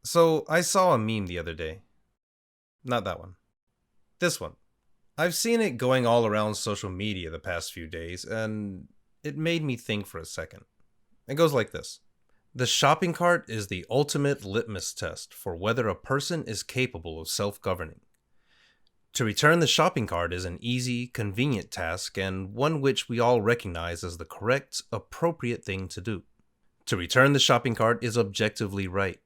So, I saw a meme the other day. Not that one. This one. I've seen it going all around social media the past few days, and it made me think for a second. It goes like this: the shopping cart is the ultimate litmus test for whether a person is capable of self governing. To return the shopping cart is an easy, convenient task, and one which we all recognize as the correct, appropriate thing to do. To return the shopping cart is objectively right.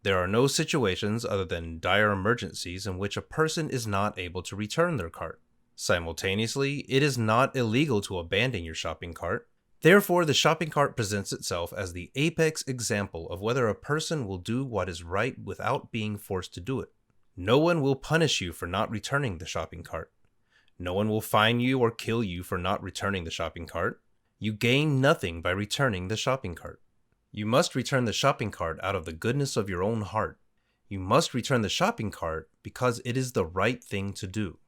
There are no situations other than dire emergencies in which a person is not able to return their cart. Simultaneously, it is not illegal to abandon your shopping cart. Therefore, the shopping cart presents itself as the apex example of whether a person will do what is right without being forced to do it. No one will punish you for not returning the shopping cart. No one will fine you or kill you for not returning the shopping cart. You gain nothing by returning the shopping cart. You must return the shopping cart out of the goodness of your own heart. You must return the shopping cart because it is the right thing to do,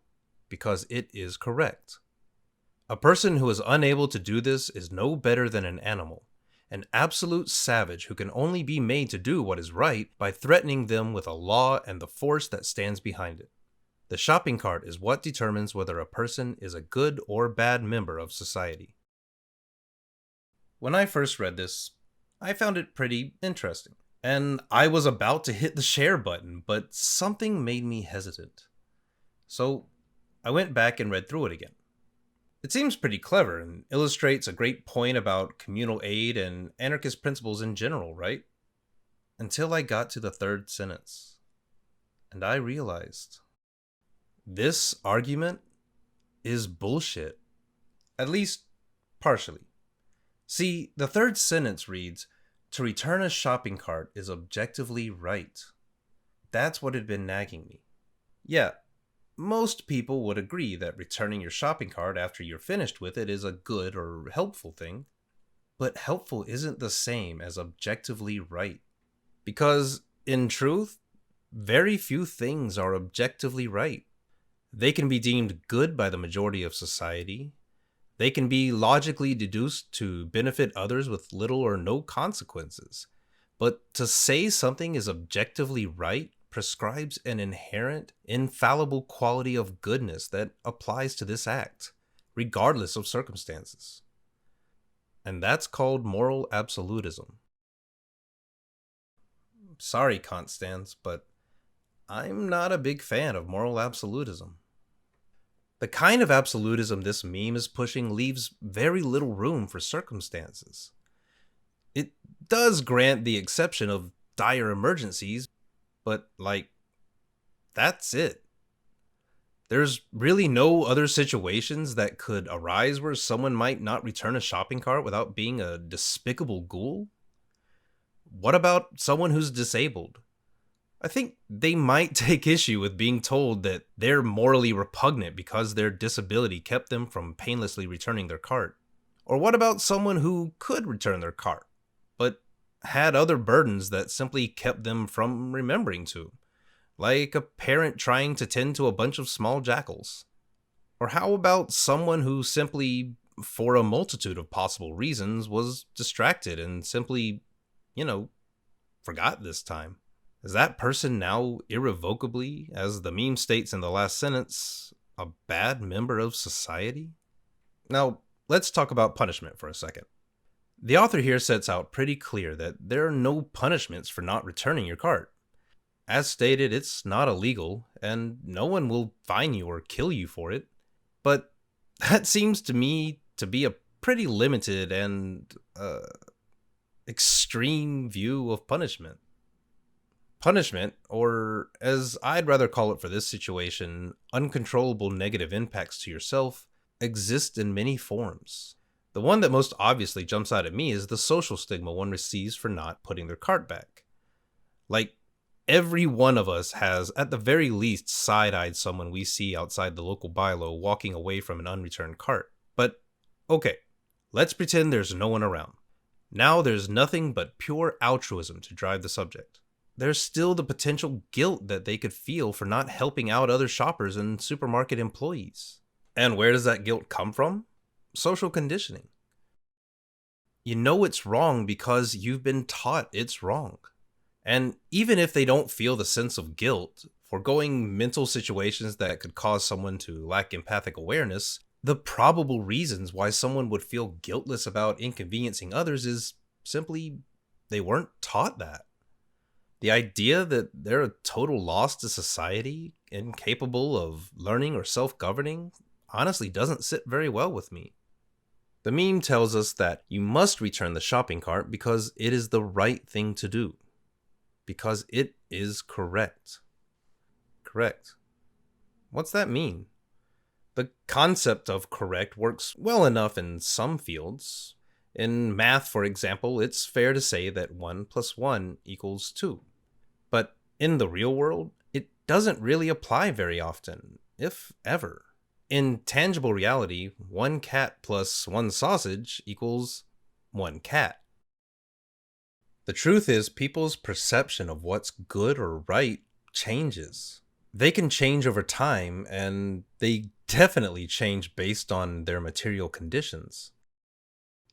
because it is correct. A person who is unable to do this is no better than an absolute savage who can only be made to do what is right by threatening them with a law and the force that stands behind it. The shopping cart is what determines whether a person is a good or bad member of society. When I first read this, I found it pretty interesting, and I was about to hit the share button, but something made me hesitant. So I went back and read through it again. It seems pretty clever and illustrates a great point about communal aid and anarchist principles in general, right? Until I got to the third sentence, and I realized this argument is bullshit, at least partially. See, the third sentence reads, "To return a shopping cart is objectively right." That's what had been nagging me. Yeah, most people would agree that returning your shopping cart after you're finished with it is a good or helpful thing. But helpful isn't the same as objectively right. Because, in truth, very few things are objectively right. They can be deemed good by the majority of society. They can be logically deduced to benefit others with little or no consequences. But to say something is objectively right prescribes an inherent, infallible quality of goodness that applies to this act, regardless of circumstances. And that's called moral absolutism. Sorry, Constance, but I'm not a big fan of moral absolutism. The kind of absolutism this meme is pushing leaves very little room for circumstances. It does grant the exception of dire emergencies, but, that's it. There's really no other situations that could arise where someone might not return a shopping cart without being a despicable ghoul? What about someone who's disabled? I think they might take issue with being told that they're morally repugnant because their disability kept them from painlessly returning their cart. Or what about someone who could return their cart, but had other burdens that simply kept them from remembering to? Like a parent trying to tend to a bunch of small jackals. Or how about someone who simply, for a multitude of possible reasons, was distracted and simply, forgot this time? Is that person now irrevocably, as the meme states in the last sentence, a bad member of society? Now, let's talk about punishment for a second. The author here sets out pretty clear that there are no punishments for not returning your cart. As stated, it's not illegal, and no one will fine you or kill you for it. But that seems to me to be a pretty limited and extreme view of punishment. Punishment, or as I'd rather call it for this situation, uncontrollable negative impacts to yourself, exist in many forms. The one that most obviously jumps out at me is the social stigma one receives for not putting their cart back. Like, every one of us has, at the very least, side-eyed someone we see outside the local Bilo walking away from an unreturned cart. But, okay, let's pretend there's no one around. Now there's nothing but pure altruism to drive the subject. There's still the potential guilt that they could feel for not helping out other shoppers and supermarket employees. And where does that guilt come from? Social conditioning. You know it's wrong because you've been taught it's wrong. And even if they don't feel the sense of guilt, foregoing mental situations that could cause someone to lack empathic awareness, the probable reasons why someone would feel guiltless about inconveniencing others is simply they weren't taught that. The idea that they're a total loss to society, incapable of learning or self-governing, honestly doesn't sit very well with me. The meme tells us that you must return the shopping cart because it is the right thing to do. Because it is correct. Correct. What's that mean? The concept of correct works well enough in some fields. In math, for example, it's fair to say that 1 plus 1 equals 2. But in the real world, it doesn't really apply very often, if ever. In tangible reality, 1 cat plus 1 sausage equals 1 cat. The truth is, people's perception of what's good or right changes. They can change over time, and they definitely change based on their material conditions.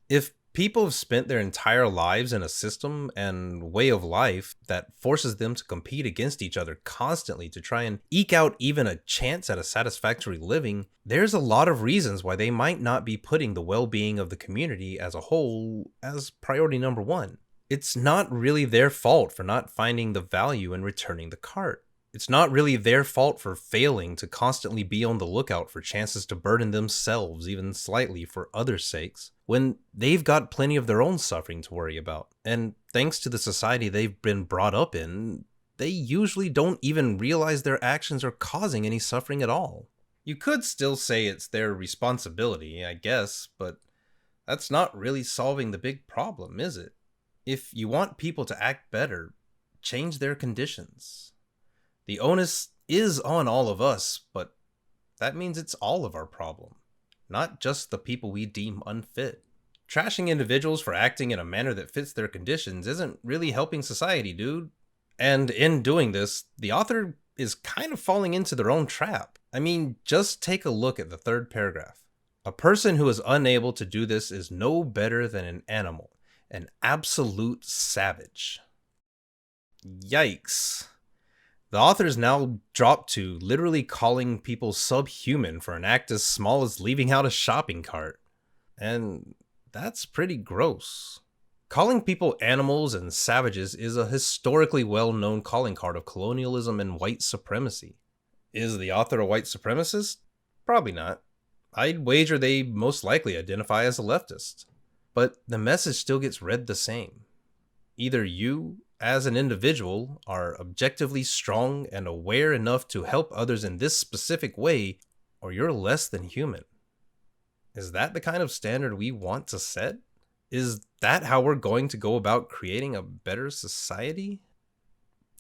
If people have spent their entire lives in a system and way of life that forces them to compete against each other constantly to try and eke out even a chance at a satisfactory living, there's a lot of reasons why they might not be putting the well-being of the community as a whole as priority number one. It's not really their fault for not finding the value in returning the cart. It's not really their fault for failing to constantly be on the lookout for chances to burden themselves even slightly for others' sakes, when they've got plenty of their own suffering to worry about. And thanks to the society they've been brought up in, they usually don't even realize their actions are causing any suffering at all. You could still say it's their responsibility, I guess, but that's not really solving the big problem, is it? If you want people to act better, change their conditions. The onus is on all of us, but that means it's all of our problem, not just the people we deem unfit. Trashing individuals for acting in a manner that fits their conditions isn't really helping society, dude. And in doing this, the author is kind of falling into their own trap. I mean, just take a look at the third paragraph. A person who is unable to do this is no better than an animal, an absolute savage. Yikes. The author's now dropped to literally calling people subhuman for an act as small as leaving out a shopping cart. And that's pretty gross. Calling people animals and savages is a historically well-known calling card of colonialism and white supremacy. Is the author a white supremacist? Probably not. I'd wager they most likely identify as a leftist. But the message still gets read the same. Either you, as an individual, are objectively strong and aware enough to help others in this specific way, or you're less than human. Is that the kind of standard we want to set? Is that how we're going to go about creating a better society?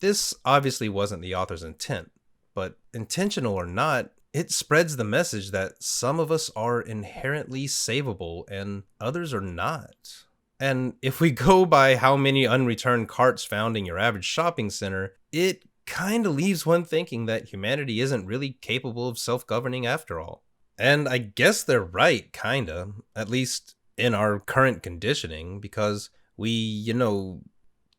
This obviously wasn't the author's intent, but intentional or not, it spreads the message that some of us are inherently savable and others are not. And if we go by how many unreturned carts found in your average shopping center, it kind of leaves one thinking that humanity isn't really capable of self-governing after all. And I guess they're right, kinda, at least in our current conditioning, because we,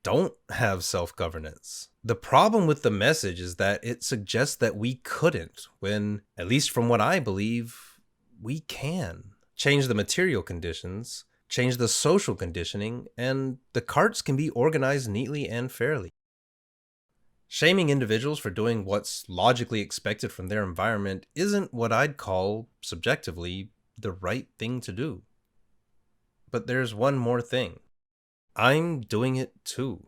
don't have self-governance. The problem with the message is that it suggests that we couldn't, when, at least from what I believe, we can. Change the material conditions, change the social conditioning, and the carts can be organized neatly and fairly. Shaming individuals for doing what's logically expected from their environment isn't what I'd call, subjectively, the right thing to do. But there's one more thing. I'm doing it too.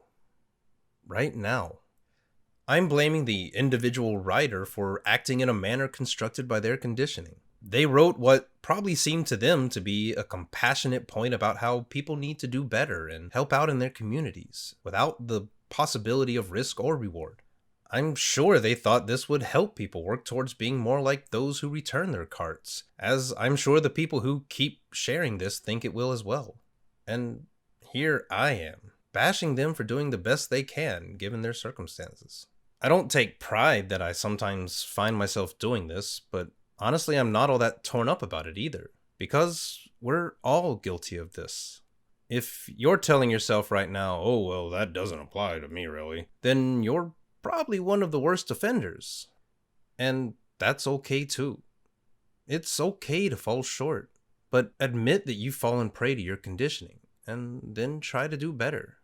Right now. I'm blaming the individual writer for acting in a manner constructed by their conditioning. They wrote what probably seemed to them to be a compassionate point about how people need to do better and help out in their communities, without the possibility of risk or reward. I'm sure they thought this would help people work towards being more like those who return their carts, as I'm sure the people who keep sharing this think it will as well. And here I am, bashing them for doing the best they can, given their circumstances. I don't take pride that I sometimes find myself doing this, but honestly, I'm not all that torn up about it either, because we're all guilty of this. If you're telling yourself right now, oh, well, that doesn't apply to me really, then you're probably one of the worst offenders. And that's okay too. It's okay to fall short, but admit that you've fallen prey to your conditioning and then try to do better.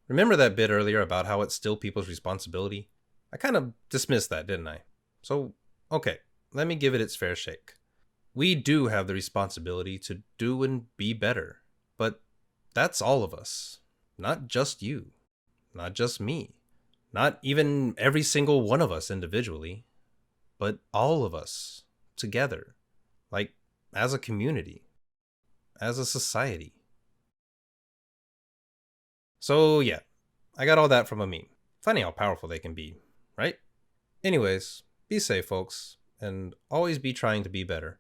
Remember that bit earlier about how it's still people's responsibility? I kind of dismissed that, didn't I? So, okay, let me give it its fair shake. We do have the responsibility to do and be better, but that's all of us. Not just you. Not just me. Not even every single one of us individually, but all of us together. Like, as a community, as a society. So, yeah, I got all that from a meme. Funny how powerful they can be, right? Anyways, be safe, folks, and always be trying to be better,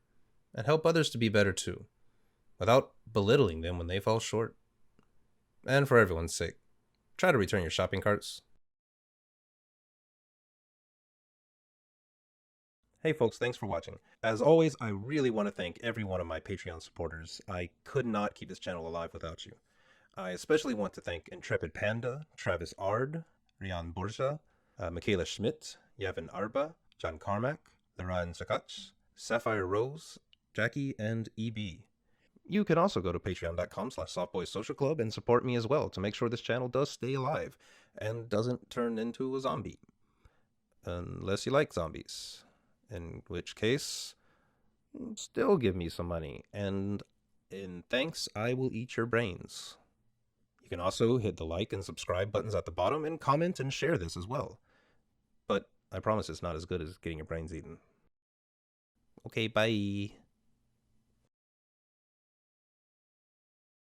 and help others to be better too, without belittling them when they fall short. And for everyone's sake, try to return your shopping carts. Hey folks, thanks for watching. As always, I really want to thank every one of my Patreon supporters. I could not keep this channel alive without you. I especially want to thank Intrepid Panda, Travis Ard, Rian Borja, Michaela Schmidt, Yavin Arba, John Carmack, Laran Sakach, Sapphire Rose, Jackie, and EB. You can also go to patreon.com/softboysocialclub and support me as well to make sure this channel does stay alive and doesn't turn into a zombie. Unless you like zombies. In which case, still give me some money, and in thanks, I will eat your brains. You can also hit the like and subscribe buttons at the bottom and comment and share this as well. But I promise it's not as good as getting your brains eaten. Okay, bye.